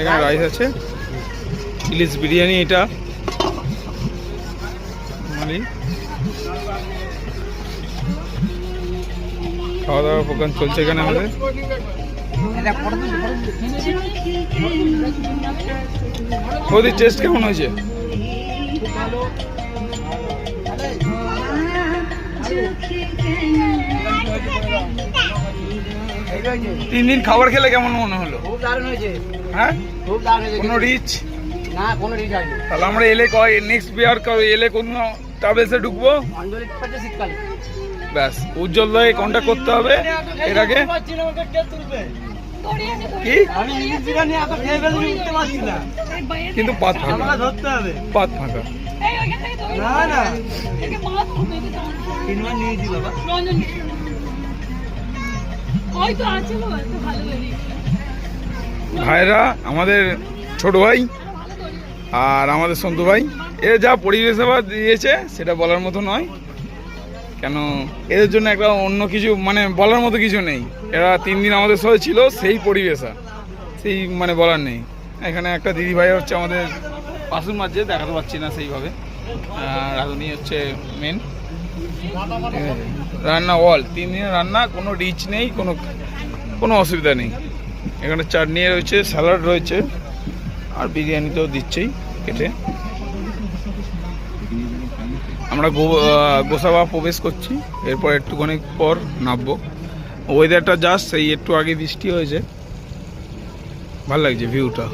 এখানে রাইস আছে, ইলিশ বিরিয়ানি, এটা খাওয়া দাওয়ার প্রোগ্রাম চলছে এখানে আমাদের। ওদের টেস্ট কেমন হয়েছে? 3 দিন খাবার খেলে কেমন মনে হলো? খুব দারুণ হয়েছে। হ্যাঁ, খুব দারুণ হয়েছে। কোনো রিচ না, কোনো রিচ হয়নি। তাহলে আমরা এলে নেক্সট বিয়ার এলে কোন ট্রাভেলসে ঢুকবো? অঞ্জলি পাচ্ছে শীতকালে। ব্যাস, উজ্জ্বল দাকে কন্ট্যাক্ট করতে হবে এর আগে। কি আমি ইলিশ বিরিয়ানি এত খেয়ে ফেলছি, উঠতে পারছি না, কিন্তু পাত ফাঁকা, আমাকে ধরতে হবে। পাত ফাঁকা। না না, 3 বার নিয়েছি বাবা। ভাইরা আমাদের ছোট ভাই আর আমাদের সন্তু ভাই, এ যা পরিষেবা দিয়েছে সেটা বলার মতো নয়। কেন, এদের জন্য একটা অন্য কিছু মানে বলার মতো কিছু নেই। এরা 3 দিন আমাদের সাথে ছিল, সেই পরিবেশা, সেই মানে বলার নেই। এখানে একটা দিদি ভাই হচ্ছে আমাদের পাশুর মাঝে, দেখাতে পাচ্ছি না সেইভাবে। রাঁধুনি হচ্ছে মেন রান্না, 3 দিনের রান্না, কোনো রিচ নেই, কোনো অসুবিধা নেই। এখানে চাটনি রয়েছে, স্যালাড রয়েছে, আর বিরিয়ানি তো দিচ্ছেই কেটে। আমরা গোসাবা প্রবেশ করছি, এরপর একটুখানি পর নামবো। ওয়েদারটা জাস্ট সেই একটু আগে বৃষ্টি হয়েছে, ভালো লাগছে ভিউটা।